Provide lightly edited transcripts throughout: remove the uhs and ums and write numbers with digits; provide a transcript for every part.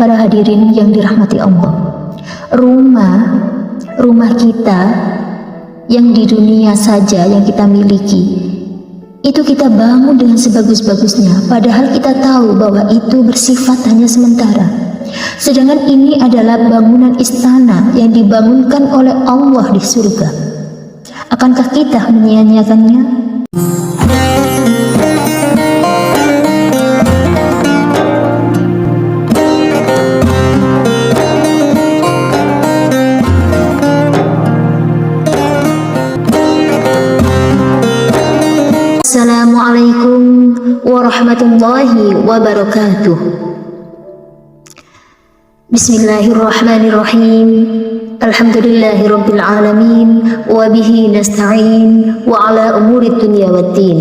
Para hadirin yang dirahmati Allah, rumah kita yang di dunia saja yang kita miliki, itu kita bangun dengan sebagus-bagusnya, padahal kita tahu bahwa itu bersifat hanya sementara. Sedangkan ini adalah bangunan istana yang dibangunkan oleh Allah di surga. Akankah kita menyia-nyiakannya? Assalamualaikum warahmatullahi wabarakatuh. Bismillahirrahmanirrahim. Alhamdulillahi rabbil alamin, wa bihi nasta'in wa ala umuri dunya waddin.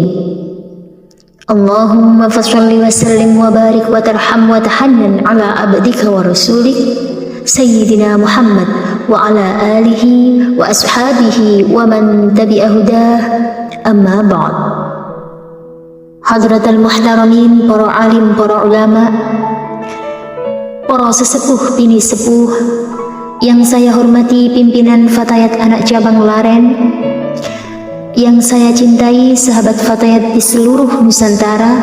Allahumma fasholli wa sallim wa barik wa tarham wa tahannan ala abdika wa rasulik Sayyidina Muhammad wa ala alihi wa ashabihi wa man tabi'a hudah, amma ba'd. Hadratal muhtaramin, para alim, para ulama, para sesepuh, bini sepuh yang saya hormati, pimpinan Fatayat Anak Cabang Laren, yang saya cintai, sahabat Fatayat di seluruh Nusantara,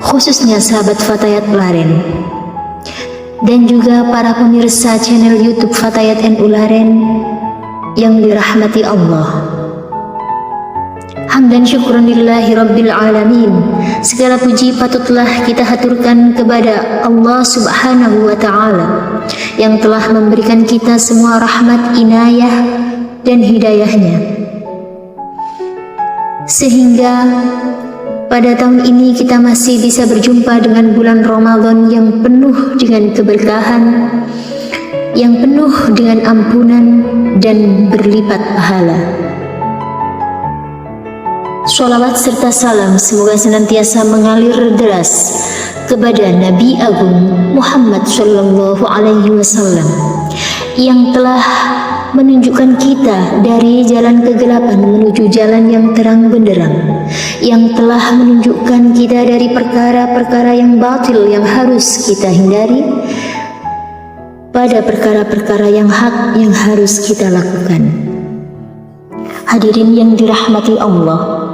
khususnya sahabat Fatayat Laren, dan juga para pemirsa channel YouTube Fatayat NU Laren yang dirahmati Allah. Hamdan syukran lillahi rabbil alamin. Segala puji patutlah kita haturkan kepada Allah subhanahu wa ta'ala yang telah memberikan kita semua rahmat, inayah dan hidayahnya, sehingga pada tahun ini kita masih bisa berjumpa dengan bulan Ramadan yang penuh dengan keberkahan, yang penuh dengan ampunan dan berlipat pahala. Sholawat serta salam semoga senantiasa mengalir deras kepada Nabi Agung Muhammad Sallallahu Alaihi Wasallam yang telah menunjukkan kita dari jalan kegelapan menuju jalan yang terang benderang, yang telah menunjukkan kita dari perkara-perkara yang batil yang harus kita hindari pada perkara-perkara yang hak yang harus kita lakukan. Hadirin yang dirahmati Allah,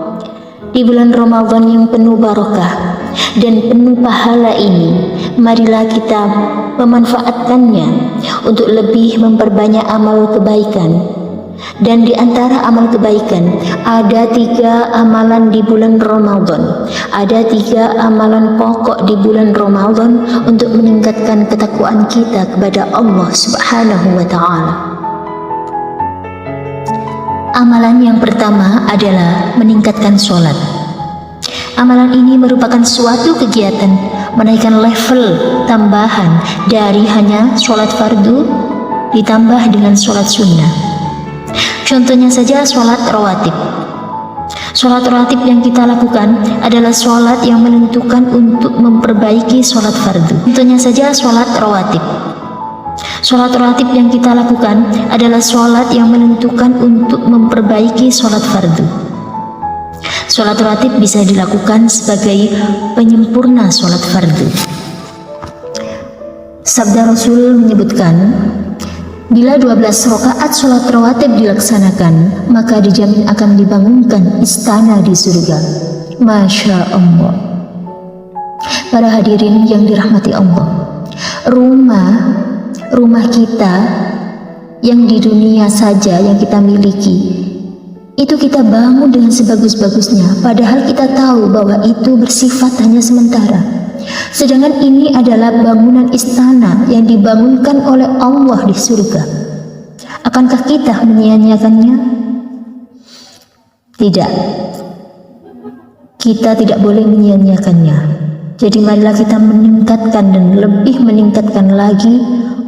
di bulan Ramadan yang penuh barokah dan penuh pahala ini, marilah kita memanfaatkannya untuk lebih memperbanyak amal kebaikan. Dan di antara amal kebaikan, ada 3 amalan di bulan Ramadan. Ada 3 amalan pokok di bulan Ramadan untuk meningkatkan ketakwaan kita kepada Allah subhanahu wa ta'ala. Amalan yang pertama adalah meningkatkan sholat. Amalan ini merupakan suatu kegiatan menaikkan level tambahan dari hanya sholat fardu ditambah dengan sholat sunnah. Contohnya saja sholat rawatib. Sholat rawatib yang kita lakukan adalah sholat yang menentukan untuk memperbaiki sholat fardu. Contohnya saja sholat rawatib. Sholat rawatib yang kita lakukan adalah sholat yang menentukan untuk memperbaiki sholat fardu. Sholat rawatib bisa dilakukan sebagai penyempurna sholat fardu. Sabda Rasul menyebutkan, bila 12 rakaat sholat rawatib dilaksanakan, maka dijamin akan dibangunkan istana di surga. Masya Allah. Para hadirin yang dirahmati Allah, rumah kita yang di dunia saja yang kita miliki, itu kita bangun dengan sebagus-bagusnya, padahal kita tahu bahwa itu bersifat hanya sementara. Sedangkan ini adalah bangunan istana yang dibangunkan oleh Allah di surga. Akankah kita menyia-nyiakannya? Tidak. Kita tidak boleh menyia-nyiakannya. Jadi marilah kita meningkatkan dan lebih meningkatkan lagi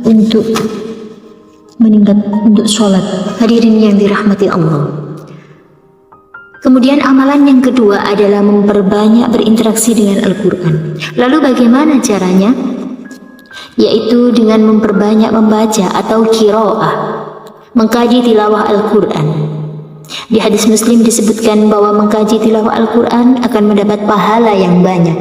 untuk sholat. Hadirin yang dirahmati Allah. Kemudian amalan yang kedua adalah memperbanyak berinteraksi dengan Al-Quran. Lalu bagaimana caranya? Yaitu dengan memperbanyak membaca atau qiraah, mengkaji tilawah Al-Quran. Di hadis Muslim disebutkan bahwa mengkaji tilawah Al-Quran akan mendapat pahala yang banyak.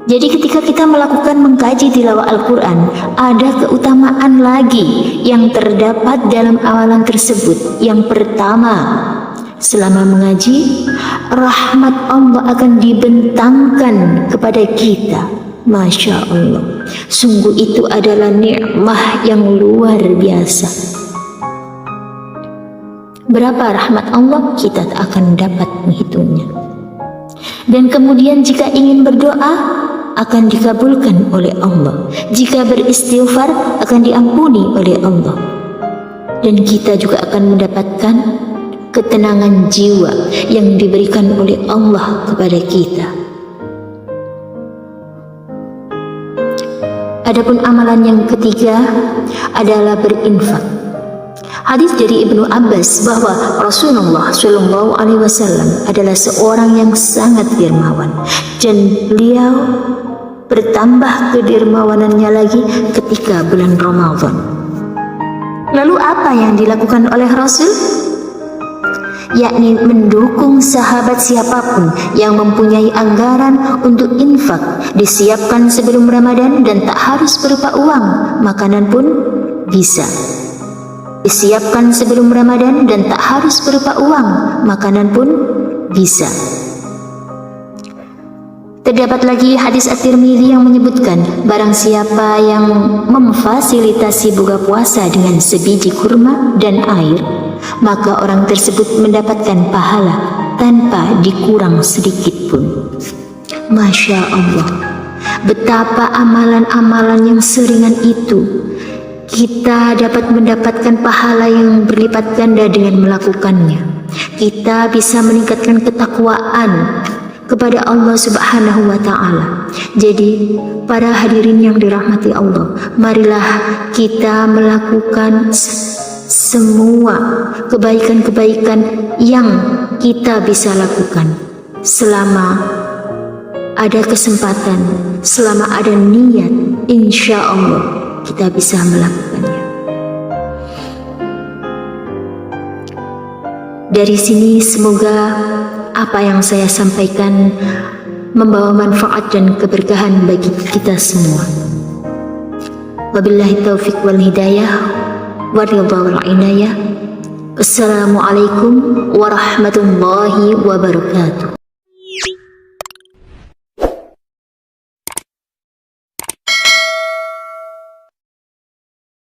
Jadi ketika kita melakukan mengkaji tilawah Al-Quran, ada keutamaan lagi yang terdapat dalam amalan tersebut. Yang pertama, selama mengaji, rahmat Allah akan dibentangkan kepada kita. Masya Allah, sungguh itu adalah nikmah yang luar biasa. Berapa rahmat Allah kita tak akan dapat menghitungnya. Dan kemudian jika ingin berdoa, akan dikabulkan oleh Allah. Jika beristighfar, akan diampuni oleh Allah. Dan kita juga akan mendapatkan ketenangan jiwa yang diberikan oleh Allah kepada kita. Adapun amalan yang ketiga adalah berinfak. Hadis dari Ibnu Abbas bahwa Rasulullah Shallallahu Alaihi Wasallam adalah seorang yang sangat dermawan, dan beliau bertambah kedermawanannya lagi ketika bulan Ramadan. Lalu apa yang dilakukan oleh Rasul? Yakni mendukung sahabat siapapun yang mempunyai anggaran untuk infak, disiapkan sebelum Ramadan dan tak harus berupa uang, makanan pun bisa. Disiapkan sebelum Ramadan dan tak harus berupa uang, makanan pun bisa. Terdapat lagi hadis At-Tirmidzi yang menyebutkan, barang siapa yang memfasilitasi buka puasa dengan sebiji kurma dan air, maka orang tersebut mendapatkan pahala tanpa dikurang sedikit pun. Masya Allah, betapa amalan-amalan yang seringan itu kita dapat mendapatkan pahala yang berlipat ganda dengan melakukannya. Kita bisa meningkatkan ketakwaan kepada Allah Subhanahu wa Ta'ala. Jadi, para hadirin yang dirahmati Allah, marilah kita melakukan semua kebaikan-kebaikan yang kita bisa lakukan selama ada kesempatan, selama ada niat, insya Allah kita bisa melakukannya. Dari sini semoga apa yang saya sampaikan membawa manfaat dan keberkahan bagi kita semua. Wabillahi taufiq wal hidayah wa ridha wal inayah. Assalamualaikum warahmatullahi wabarakatuh.